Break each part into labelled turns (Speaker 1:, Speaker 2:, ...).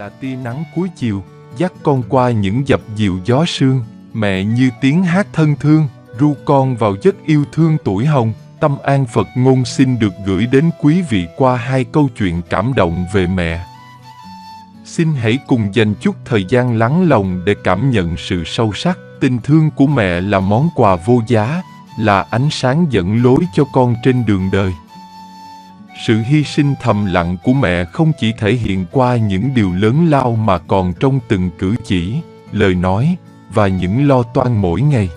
Speaker 1: là tia nắng cuối chiều, dắt con qua những dập dìu gió sương. Mẹ như tiếng hát thân thương, ru con vào giấc yêu thương tuổi hồng. Tâm an Phật ngôn xin được gửi đến quý vị qua 2 câu chuyện cảm động về mẹ. Xin hãy cùng dành chút thời gian lắng lòng để cảm nhận sự sâu sắc. Tình thương của mẹ là món quà vô giá, là ánh sáng dẫn lối cho con trên đường đời. Sự hy sinh thầm lặng của mẹ không chỉ thể hiện qua những điều lớn lao mà còn trong từng cử chỉ, lời nói và những lo toan mỗi ngày.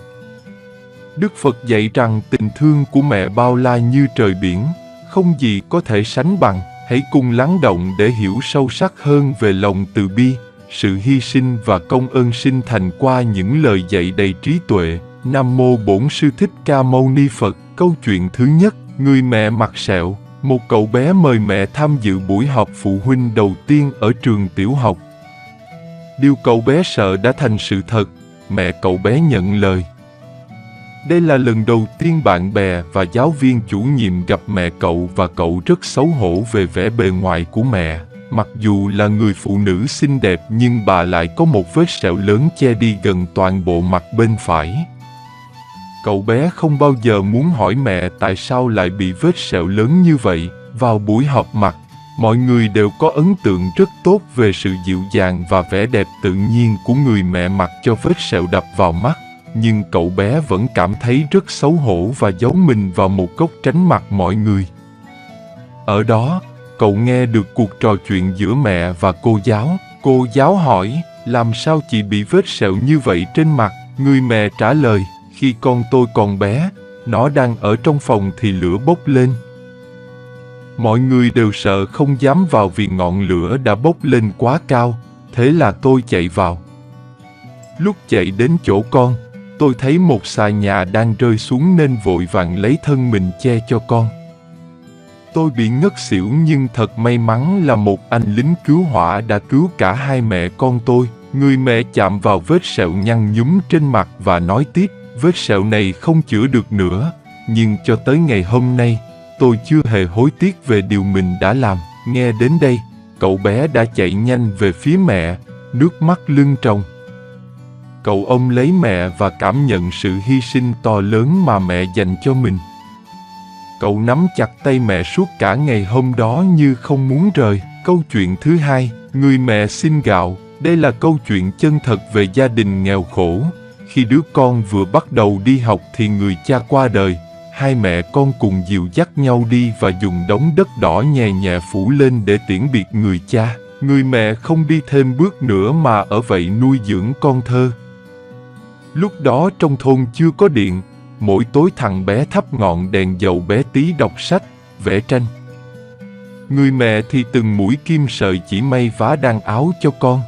Speaker 1: Đức Phật dạy rằng tình thương của mẹ bao la như trời biển, không gì có thể sánh bằng. Hãy cùng lắng động để hiểu sâu sắc hơn về lòng từ bi, sự hy sinh và công ơn sinh thành qua những lời dạy đầy trí tuệ. Nam mô Bổn Sư Thích Ca Mâu Ni Phật. Câu chuyện thứ nhất, người mẹ mặt sẹo. Một cậu bé mời mẹ tham dự buổi họp phụ huynh đầu tiên ở trường tiểu học. Điều cậu bé sợ đã thành sự thật, mẹ cậu bé nhận lời. Đây là lần đầu tiên bạn bè và giáo viên chủ nhiệm gặp mẹ cậu và cậu rất xấu hổ về vẻ bề ngoài của mẹ. Mặc dù là người phụ nữ xinh đẹp nhưng bà lại có một vết sẹo lớn che đi gần toàn bộ mặt bên phải. Cậu bé không bao giờ muốn hỏi mẹ tại sao lại bị vết sẹo lớn như vậy. Vào buổi họp mặt, mọi người đều có ấn tượng rất tốt về sự dịu dàng và vẻ đẹp tự nhiên của người mẹ mặc cho vết sẹo đập vào mắt. Nhưng cậu bé vẫn cảm thấy rất xấu hổ và giấu mình vào một góc tránh mặt mọi người. Ở đó, cậu nghe được cuộc trò chuyện giữa mẹ và cô giáo. Cô giáo hỏi, làm sao chị bị vết sẹo như vậy trên mặt? Người mẹ trả lời, khi con tôi còn bé, nó đang ở trong phòng thì lửa bốc lên. Mọi người đều sợ không dám vào vì ngọn lửa đã bốc lên quá cao, thế là tôi chạy vào. Lúc chạy đến chỗ con, tôi thấy một xà nhà đang rơi xuống nên vội vàng lấy thân mình che cho con. Tôi bị ngất xỉu nhưng thật may mắn là một anh lính cứu hỏa đã cứu cả hai mẹ con tôi. Người mẹ chạm vào vết sẹo nhăn nhúm trên mặt và nói tiếp, vết sẹo này không chữa được nữa, nhưng cho tới ngày hôm nay, tôi chưa hề hối tiếc về điều mình đã làm. Nghe đến đây, cậu bé đã chạy nhanh về phía mẹ, nước mắt lưng tròng. Cậu ôm lấy mẹ và cảm nhận sự hy sinh to lớn mà mẹ dành cho mình. Cậu nắm chặt tay mẹ suốt cả ngày hôm đó như không muốn rời. Câu chuyện thứ hai, người mẹ xin gạo. Đây là câu chuyện chân thật về gia đình nghèo khổ. Khi đứa con vừa bắt đầu đi học thì người cha qua đời. Hai mẹ con cùng dìu dắt nhau đi và dùng đống đất đỏ nhè nhẹ phủ lên để tiễn biệt người cha. Người mẹ không đi thêm bước nữa mà ở vậy nuôi dưỡng con thơ. Lúc đó trong thôn chưa có điện, mỗi tối thằng bé thắp ngọn đèn dầu bé tí đọc sách, vẽ tranh. Người mẹ thì từng mũi kim sợi chỉ may vá đan áo cho con.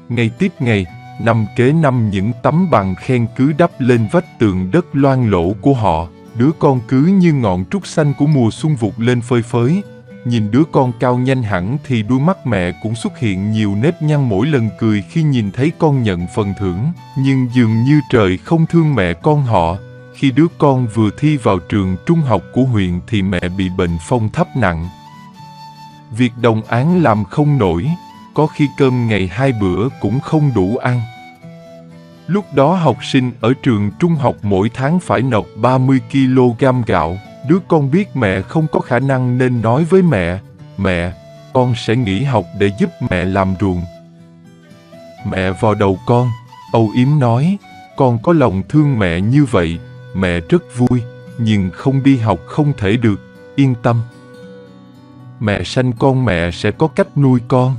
Speaker 1: Ngày tiếp ngày, năm kế năm những tấm bằng khen cứ đắp lên vách tường đất loang lỗ của họ. Đứa con cứ như ngọn trúc xanh của mùa xuân vụt lên phơi phới. Nhìn đứa con cao nhanh hẳn thì đôi mắt mẹ cũng xuất hiện nhiều nếp nhăn mỗi lần cười khi nhìn thấy con nhận phần thưởng. Nhưng dường như trời không thương mẹ con họ. Khi đứa con vừa thi vào trường trung học của huyện thì mẹ bị bệnh phong thấp nặng. Việc đồng áng làm không nổi, có khi cơm ngày 2 bữa cũng không đủ ăn. Lúc đó học sinh ở trường trung học mỗi tháng phải nộp 30 kg gạo. Đứa con biết mẹ không có khả năng nên nói với mẹ, con sẽ nghỉ học để giúp mẹ làm ruộng. Mẹ vò đầu con, âu yếm nói, con có lòng thương mẹ như vậy, mẹ rất vui, nhưng không đi học không thể được, yên tâm. Mẹ sanh con mẹ sẽ có cách nuôi con.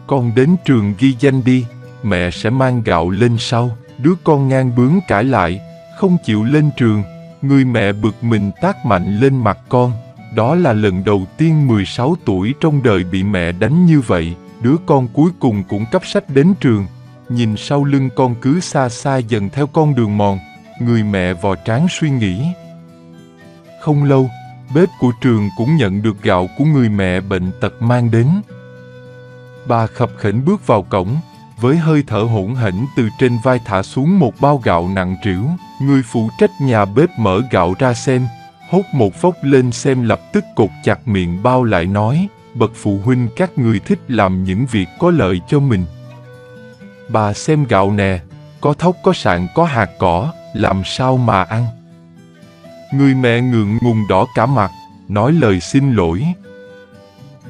Speaker 1: Con đến trường ghi danh đi, mẹ sẽ mang gạo lên sau. Đứa con ngang bướng cãi lại, không chịu lên trường. Người mẹ bực mình tát mạnh lên mặt con. Đó là lần đầu tiên 16 tuổi trong đời bị mẹ đánh như vậy. Đứa con cuối cùng cũng cắp sách đến trường. Nhìn sau lưng con cứ xa xa dần theo con đường mòn. Người mẹ vò trán suy nghĩ. Không lâu, bếp của trường cũng nhận được gạo của người mẹ bệnh tật mang đến. Bà khập khểnh bước vào cổng, với hơi thở hỗn hển từ trên vai thả xuống một bao gạo nặng trĩu. Người phụ trách nhà bếp mở gạo ra xem, hốt một vốc lên xem lập tức cột chặt miệng bao lại nói, bậc phụ huynh các người thích làm những việc có lợi cho mình. Bà xem gạo nè, có thóc có sạn có hạt cỏ, làm sao mà ăn. Người mẹ ngượng ngùng đỏ cả mặt, nói lời xin lỗi.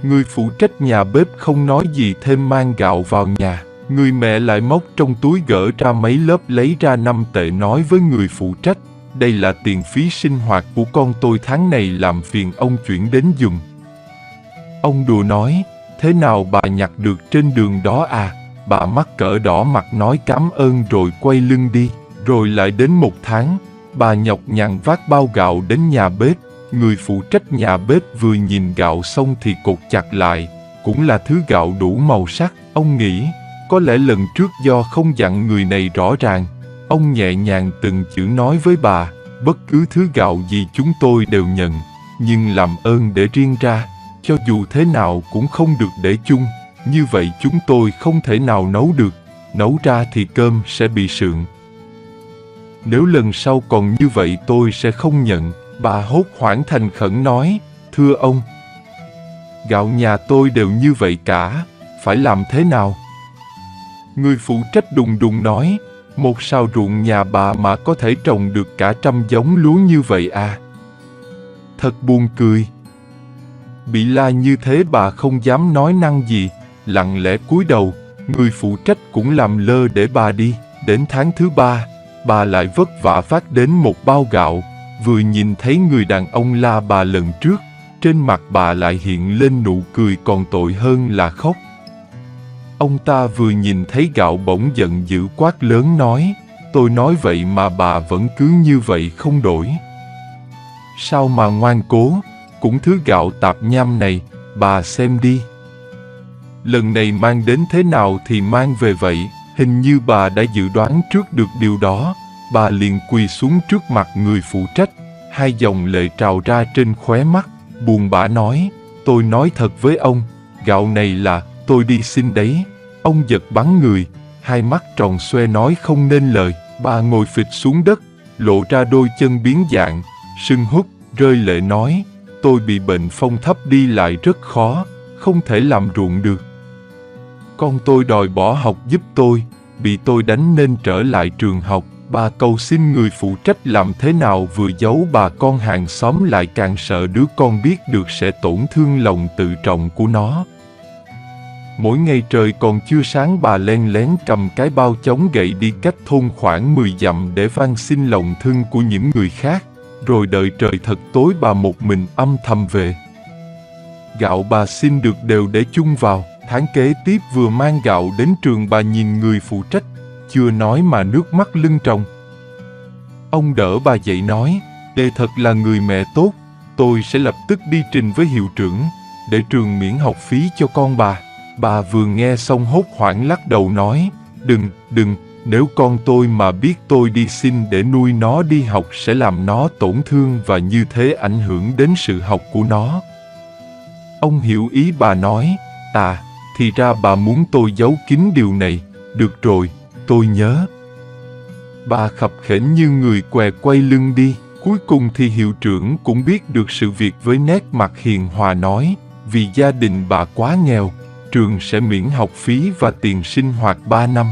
Speaker 1: Người phụ trách nhà bếp không nói gì thêm mang gạo vào nhà. Người mẹ lại móc trong túi gỡ ra mấy lớp lấy ra 5 tệ nói với người phụ trách, đây là tiền phí sinh hoạt của con tôi tháng này, làm phiền ông chuyển đến giùm. Ông đùa nói, thế nào bà nhặt được trên đường đó à? Bà mắc cỡ đỏ mặt nói cảm ơn rồi quay lưng đi. Rồi lại đến 1 tháng, bà nhọc nhằn vác bao gạo đến nhà bếp. Người phụ trách nhà bếp vừa nhìn gạo xong thì cột chặt lại, cũng là thứ gạo đủ màu sắc. Ông nghĩ, có lẽ lần trước do không dặn người này rõ ràng. Ông nhẹ nhàng từng chữ nói với bà, bất cứ thứ gạo gì chúng tôi đều nhận, nhưng làm ơn để riêng ra, cho dù thế nào cũng không được để chung, như vậy chúng tôi không thể nào nấu được, nấu ra thì cơm sẽ bị sượng. Nếu lần sau còn như vậy tôi sẽ không nhận. Bà hốt hoảng thành khẩn nói, thưa ông, gạo nhà tôi đều như vậy cả, phải làm thế nào? Người phụ trách đùng đùng nói, một sào ruộng nhà bà mà có thể trồng được cả 100 giống lúa như vậy à? Thật buồn cười. Bị la như thế bà không dám nói năng gì, lặng lẽ cúi đầu. Người phụ trách cũng làm lơ để bà đi. Đến tháng thứ 3, bà lại vất vả vác đến một bao gạo. Vừa nhìn thấy người đàn ông la bà lần trước, trên mặt bà lại hiện lên nụ cười còn tội hơn là khóc. Ông ta vừa nhìn thấy gạo bỗng giận dữ quát lớn nói, tôi nói vậy mà bà vẫn cứ như vậy không đổi. Sao mà ngoan cố, cũng thứ gạo tạp nham này, bà xem đi. Lần này mang đến thế nào thì mang về vậy, hình như bà đã dự đoán trước được điều đó. Bà liền quỳ xuống trước mặt người phụ trách, 2 dòng lệ trào ra trên khóe mắt, buồn bã nói, tôi nói thật với ông, gạo này là tôi đi xin đấy. Ông giật bắn người, 2 mắt tròn xoe nói không nên lời. Bà ngồi phịch xuống đất, lộ ra đôi chân biến dạng, sưng húp, rơi lệ nói, tôi bị bệnh phong thấp đi lại rất khó, không thể làm ruộng được. Con tôi đòi bỏ học giúp tôi, bị tôi đánh nên trở lại trường học. Bà cầu xin người phụ trách làm thế nào vừa giấu bà con hàng xóm lại càng sợ đứa con biết được sẽ tổn thương lòng tự trọng của nó. Mỗi ngày trời còn chưa sáng bà len lén cầm cái bao chống gậy đi cách thôn khoảng 10 dặm để van xin lòng thương của những người khác, rồi đợi trời thật tối bà một mình âm thầm về. Gạo bà xin được đều để chung vào. Tháng kế tiếp vừa mang gạo đến trường bà nhìn người phụ trách, chưa nói mà nước mắt lưng tròng. Ông đỡ bà dậy nói, đây thật là người mẹ tốt, tôi sẽ lập tức đi trình với hiệu trưởng, để trường miễn học phí cho con bà. Bà vừa nghe xong hốt hoảng lắc đầu nói, đừng, nếu con tôi mà biết tôi đi xin để nuôi nó đi học sẽ làm nó tổn thương và như thế ảnh hưởng đến sự học của nó. Ông hiểu ý bà nói, thì ra bà muốn tôi giấu kín điều này, được rồi, tôi nhớ. Bà khập khểnh như người què quay lưng đi. Cuối cùng thì hiệu trưởng cũng biết được sự việc với nét mặt hiền hòa nói, vì gia đình bà quá nghèo, trường sẽ miễn học phí và tiền sinh hoạt 3 năm.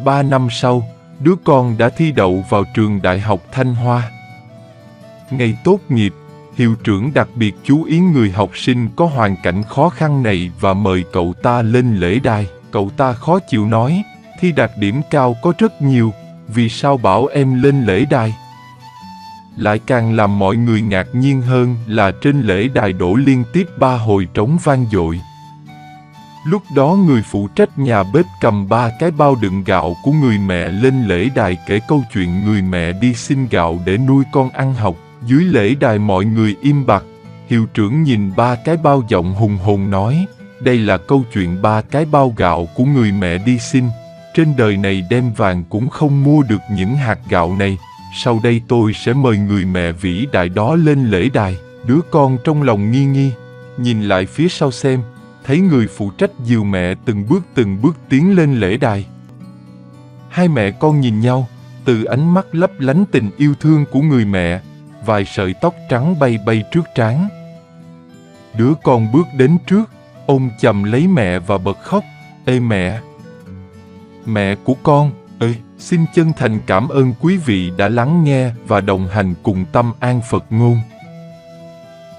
Speaker 1: 3 năm sau, đứa con đã thi đậu vào trường Đại học Thanh Hoa. Ngày tốt nghiệp, hiệu trưởng đặc biệt chú ý người học sinh có hoàn cảnh khó khăn này và mời cậu ta lên lễ đài. Cậu ta khó chịu nói, thi đạt điểm cao có rất nhiều, vì sao bảo em lên lễ đài? Lại càng làm mọi người ngạc nhiên hơn là trên lễ đài đổ liên tiếp 3 hồi trống vang dội. Lúc đó người phụ trách nhà bếp cầm 3 cái bao đựng gạo của người mẹ lên lễ đài kể câu chuyện người mẹ đi xin gạo để nuôi con ăn học. Dưới lễ đài mọi người im bặt. Hiệu trưởng nhìn 3 cái bao giọng hùng hồn nói, đây là câu chuyện 3 cái bao gạo của người mẹ đi xin. Trên đời này đem vàng cũng không mua được những hạt gạo này. Sau đây tôi sẽ mời người mẹ vĩ đại đó lên lễ đài. Đứa con trong lòng nghi nghi, nhìn lại phía sau xem, thấy người phụ trách dìu mẹ từng bước tiến lên lễ đài. 2 mẹ con nhìn nhau, từ ánh mắt lấp lánh tình yêu thương của người mẹ, vài sợi tóc trắng bay trước trán. Đứa con bước đến trước, ôm chầm lấy mẹ và bật khóc. Ê mẹ! Mẹ của con ơi! Xin chân thành cảm ơn quý vị đã lắng nghe và đồng hành cùng Tâm An Phật Ngôn.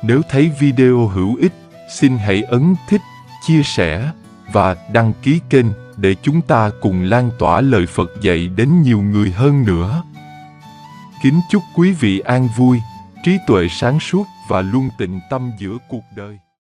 Speaker 1: Nếu thấy video hữu ích, xin hãy ấn thích, chia sẻ và đăng ký kênh để chúng ta cùng lan tỏa lời Phật dạy đến nhiều người hơn nữa. Kính chúc quý vị an vui, trí tuệ sáng suốt và luôn tịnh tâm giữa cuộc đời.